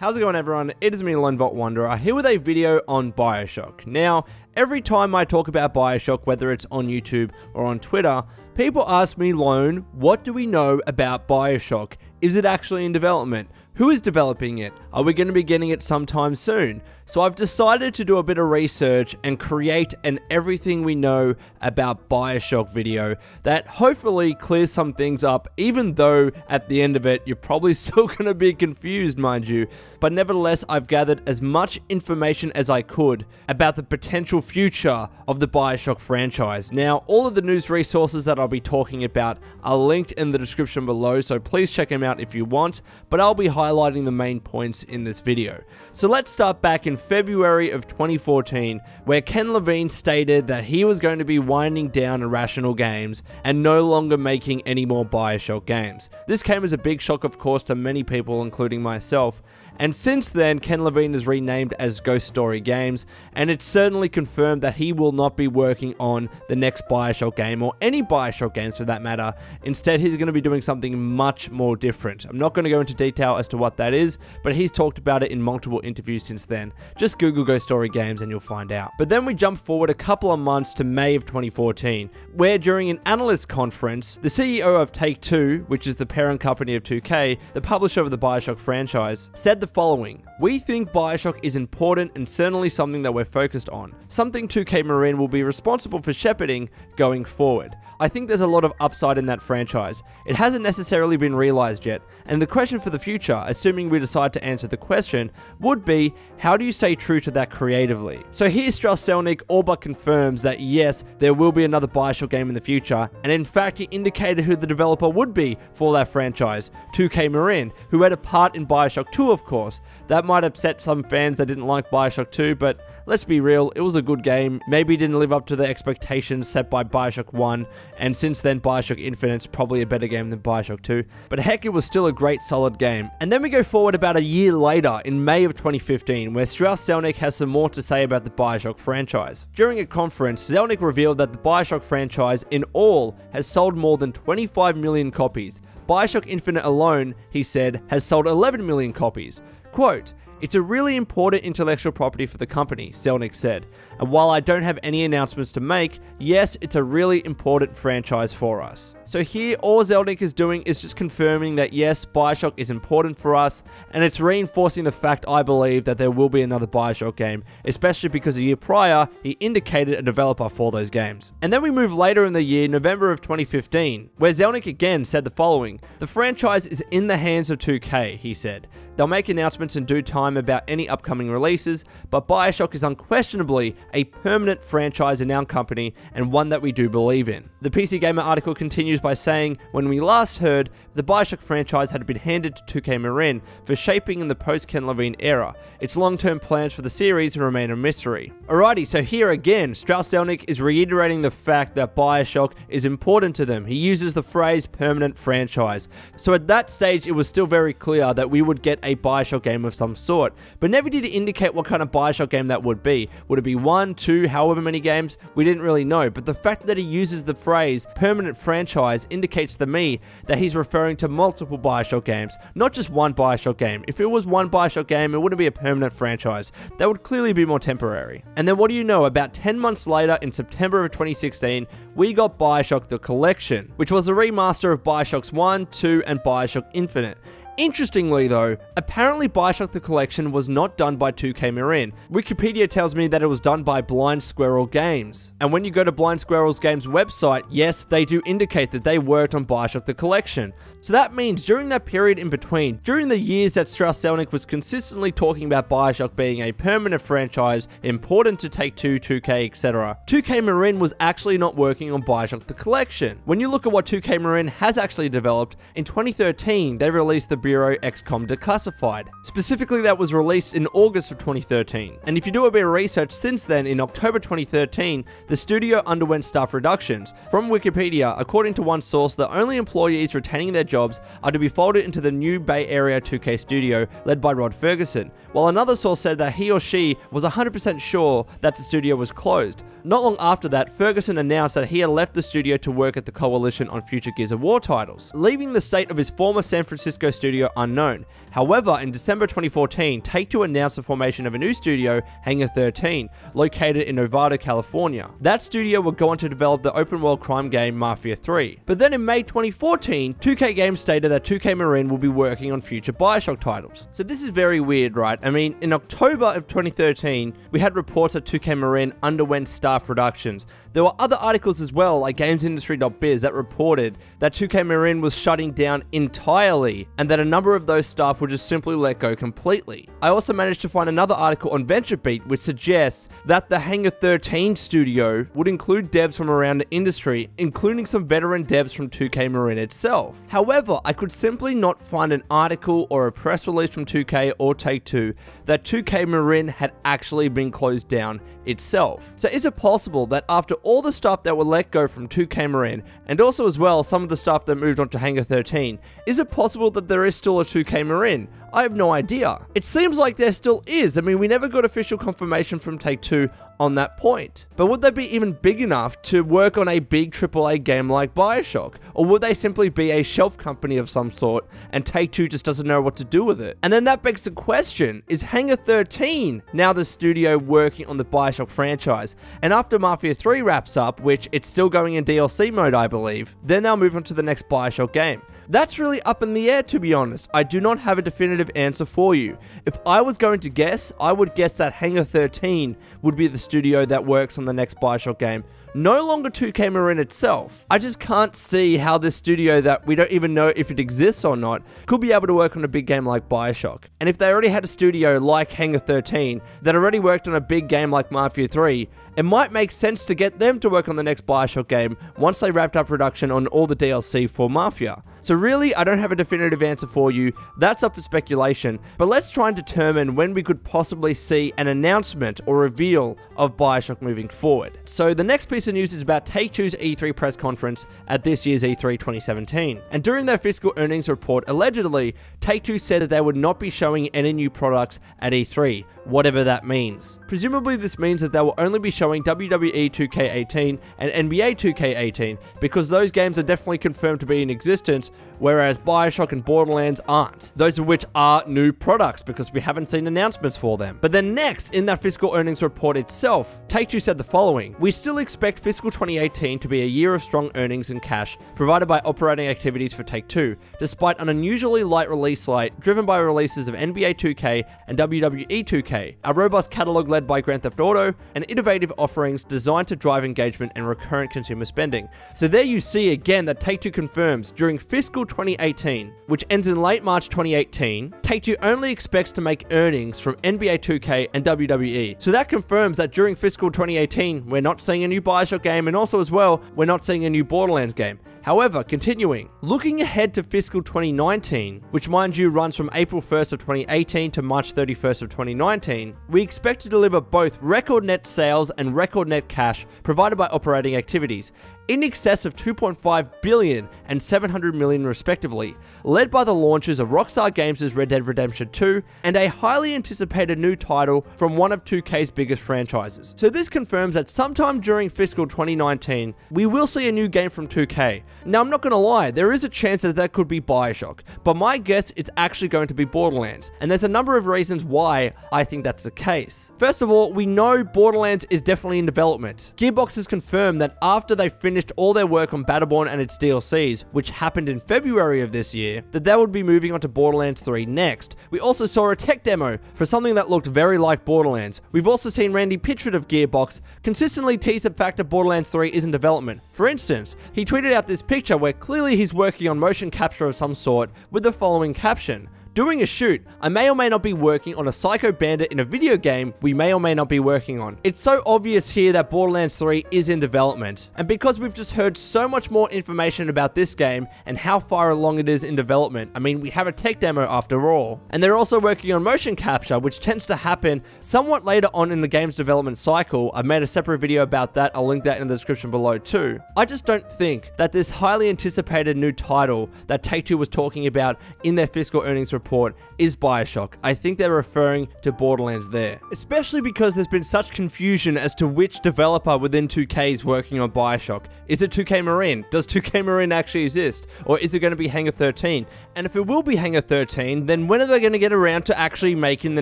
How's it going, everyone? It is me, Lone Vault Wanderer, here with a video on Bioshock. Now, every time I talk about Bioshock, whether it's on YouTube or on Twitter, people ask me, Lone, what do we know about Bioshock? Is it actually in development? Who is developing it? Are we going to be getting it sometime soon? So I've decided to do a bit of research and create an everything we know about Bioshock video that hopefully clears some things up, even though at the end of it, you're probably still going to be confused, mind you. But nevertheless, I've gathered as much information as I could about the potential future of the Bioshock franchise. Now, all of the news resources that I'll be talking about are linked in the description below, so please check them out if you want, but I'll be highlighting the main points in this video. So let's start back in February of 2014, where Ken Levine stated that he was going to be winding down Irrational Games and no longer making any more Bioshock games. This came as a big shock, of course, to many people, including myself. And since then, Ken Levine is renamed as Ghost Story Games, and it's certainly confirmed that he will not be working on the next Bioshock game, or any Bioshock games for that matter. Instead, he's going to be doing something much more different. I'm not going to go into detail as to what that is, but he's talked about it in multiple interviews since then. Just Google Ghost Story Games and you'll find out. But then we jump forward a couple of months to May of 2014, where during an analyst conference, the CEO of Take-Two, which is the parent company of 2K, the publisher of the Bioshock franchise, said the following: "We think Bioshock is important and certainly something that we're focused on. Something 2K Marin will be responsible for shepherding going forward. I think there's a lot of upside in that franchise. It hasn't necessarily been realized yet, and the question for the future, assuming we decide to answer the question, would be, how do you stay true to that creatively?" So here Strauss Zelnick all but confirms that yes, there will be another Bioshock game in the future, and in fact he indicated who the developer would be for that franchise, 2K Marin, who had a part in Bioshock 2 of course. That might upset some fans that didn't like Bioshock 2, but let's be real, it was a good game. Maybe it didn't live up to the expectations set by Bioshock 1, and since then Bioshock Infinite's probably a better game than Bioshock 2, but heck, it was still a great solid game. And then we go forward about a year later, in May of 2015, where Strauss Zelnick has some more to say about the Bioshock franchise. During a conference, Zelnick revealed that the Bioshock franchise in all has sold more than 25 million copies. Bioshock Infinite alone, he said, has sold 11 million copies. Quote, "It's a really important intellectual property for the company," Zelnick said. "And while I don't have any announcements to make, yes, it's a really important franchise for us." So here, all Zelnick is doing is just confirming that yes, Bioshock is important for us, and it's reinforcing the fact I believe that there will be another Bioshock game, especially because a year prior, he indicated a developer for those games. And then we move later in the year, November of 2015, where Zelnick again said the following: "The franchise is in the hands of 2K, he said. They'll make announcements in due time about any upcoming releases, but Bioshock is unquestionably a permanent franchise in our company and one that we do believe in." The PC Gamer article continues by saying, "When we last heard, the Bioshock franchise had been handed to 2K Marin for shaping in the post-Ken Levine era. Its long-term plans for the series remain a mystery." Alrighty, so here again, Strauss Zelnick is reiterating the fact that Bioshock is important to them. He uses the phrase permanent franchise. So at that stage, it was still very clear that we would get a Bioshock game of some sort, but never did it indicate what kind of Bioshock game that would be. Would it be 1, 2, however many games? We didn't really know, but the fact that he uses the phrase permanent franchise indicates to me that he's referring to multiple Bioshock games, not just one Bioshock game. If it was one Bioshock game, it wouldn't be a permanent franchise. That would clearly be more temporary. And then what do you know, about 10 months later, in September of 2016, we got Bioshock The Collection, which was a remaster of Bioshocks 1, 2, and Bioshock Infinite. Interestingly though, apparently Bioshock The Collection was not done by 2K Marin. Wikipedia tells me that it was done by Blind Squirrel Games. And when you go to Blind Squirrel Games' website, yes, they do indicate that they worked on Bioshock The Collection. So that means during that period in between, during the years that Strauss Zelnick was consistently talking about Bioshock being a permanent franchise, important to Take-Two, 2K, etc., 2K Marin was actually not working on Bioshock The Collection. When you look at what 2K Marin has actually developed, in 2013, they released the Bureau XCOM Declassified. Specifically, that was released in August of 2013. And if you do a bit of research since then, in October 2013, the studio underwent staff reductions. From Wikipedia, according to one source, the only employees retaining their jobs are to be folded into the new Bay Area 2K studio led by Rod Ferguson, while another source said that he or she was 100% sure that the studio was closed. Not long after that, Ferguson announced that he had left the studio to work at the Coalition on future Gears of War titles, leaving the state of his former San Francisco studio studio unknown. However, in December 2014, Take-Two announced the formation of a new studio, Hangar 13, located in Novato, California. That studio would go on to develop the open-world crime game Mafia 3. But then in May 2014, 2K Games stated that 2K Marin will be working on future Bioshock titles. So this is very weird, right? I mean, in October of 2013, we had reports that 2K Marin underwent staff reductions. There were other articles as well, like GamesIndustry.biz, that reported that 2K Marin was shutting down entirely, and that a number of those staff were just simply let go completely. I also managed to find another article on VentureBeat which suggests that the Hangar 13 studio would include devs from around the industry, including some veteran devs from 2K Marin itself. However, I could simply not find an article or a press release from 2K or Take-Two that 2K Marin had actually been closed down itself. So is it possible that after all the stuff that were let go from 2K Marin, and also as well some of the stuff that moved on to Hangar 13, is it possible that there is still a 2K Marin? I have no idea. It seems like there still is. I mean, we never got official confirmation from Take-Two on that point. But would they be even big enough to work on a big AAA game like Bioshock? Or would they simply be a shelf company of some sort and Take-Two just doesn't know what to do with it? And then that begs the question, is Hangar 13 now the studio working on the Bioshock franchise? And after Mafia 3 wraps up, which it's still going in DLC mode I believe, then they'll move on to the next Bioshock game. That's really up in the air, to be honest. I do not have a definitive answer for you. If I was going to guess, I would guess that Hangar 13 would be the studio that works on the next Bioshock game. No longer 2K Marin itself. I just can't see how this studio that we don't even know if it exists or not could be able to work on a big game like Bioshock. And if they already had a studio like Hangar 13 that already worked on a big game like Mafia 3, it might make sense to get them to work on the next Bioshock game once they wrapped up production on all the DLC for Mafia. So really, I don't have a definitive answer for you. That's up for speculation. But let's try and determine when we could possibly see an announcement or reveal of Bioshock moving forward. So the next piece of news is about Take-Two's E3 press conference at this year's E3 2017. And during their fiscal earnings report, allegedly, Take-Two said that they would not be showing any new products at E3, whatever that means. Presumably this means that they will only be showing WWE 2K18 and NBA 2K18, because those games are definitely confirmed to be in existence, whereas Bioshock and Borderlands aren't. Those of which are new products, because we haven't seen announcements for them. But then next, in that fiscal earnings report itself, Take-Two said the following: "We still expect fiscal 2018 to be a year of strong earnings and cash provided by operating activities for Take-Two, despite an unusually light release slate driven by releases of NBA 2K and WWE 2K, a robust catalog led by Grand Theft Auto, and innovative offerings designed to drive engagement and recurrent consumer spending." So there you see again that Take-Two confirms during fiscal 2018, which ends in late March 2018, Take-Two only expects to make earnings from NBA 2K and WWE. So that confirms that during fiscal 2018, we're not seeing a new Bioshock game, and also as well, we're not seeing a new Borderlands game. However, continuing, looking ahead to fiscal 2019, which mind you runs from April 1st of 2018 to March 31st of 2019, we expect to deliver both record net sales and record net cash provided by operating activities, in excess of 2.5 billion and 700 million respectively, led by the launches of Rockstar Games' Red Dead Redemption 2 and a highly anticipated new title from one of 2K's biggest franchises. So this confirms that sometime during fiscal 2019, we will see a new game from 2K. Now I'm not going to lie, there is a chance that that could be Bioshock, but my guess it's actually going to be Borderlands, and there's a number of reasons why I think that's the case. First of all, we know Borderlands is definitely in development. Gearbox has confirmed that after they finished all their work on Battleborn and its DLCs, which happened in February of this year, that they would be moving on to Borderlands 3 next. We also saw a tech demo for something that looked very like Borderlands. We've also seen Randy Pitchford of Gearbox consistently tease the fact that Borderlands 3 is in development. For instance, he tweeted out this picture where clearly he's working on motion capture of some sort with the following caption: "Doing a shoot. I may or may not be working on a Psycho Bandit in a video game we may or may not be working on." It's so obvious here that Borderlands 3 is in development. And because we've just heard so much more information about this game and how far along it is in development, I mean, we have a tech demo after all. And they're also working on motion capture, which tends to happen somewhat later on in the game's development cycle. I've made a separate video about that. I'll link that in the description below too. I just don't think that this highly anticipated new title that Take-Two was talking about in their fiscal earnings report report is Bioshock. I think they're referring to Borderlands there, especially because there's been such confusion as to which developer within 2K is working on Bioshock. Is it 2K Marin? Does 2K Marin actually exist? Or is it going to be Hangar 13? And if it will be Hangar 13, then when are they going to get around to actually making the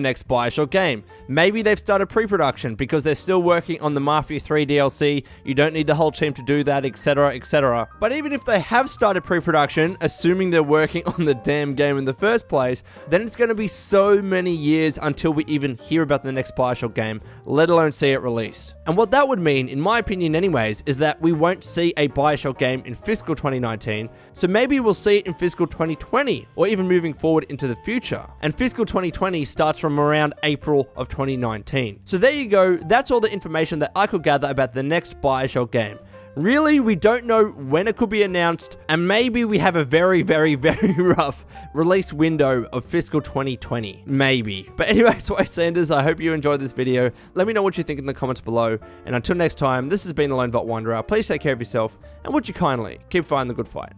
next Bioshock game? Maybe they've started pre-production because they're still working on the Mafia 3 DLC. You don't need the whole team to do that, etc, etc. But even if they have started pre-production, assuming they're working on the damn game in the first place, then it's going to be so many years until we even hear about the next Bioshock game, let alone see it released. And what that would mean, in my opinion anyways, is that we won't see a Bioshock game in fiscal 2019, so maybe we'll see it in fiscal 2020, or even moving forward into the future. And fiscal 2020 starts from around April of 2019. So there you go, that's all the information that I could gather about the next Bioshock game. Really, we don't know when it could be announced, and maybe we have a very, very, very rough release window of fiscal 2020. Maybe. But anyway, it's Wade Sanders. I hope you enjoyed this video. Let me know what you think in the comments below. And until next time, this has been the Lone Vault Wanderer. Please take care of yourself, and would you kindly keep fighting the good fight.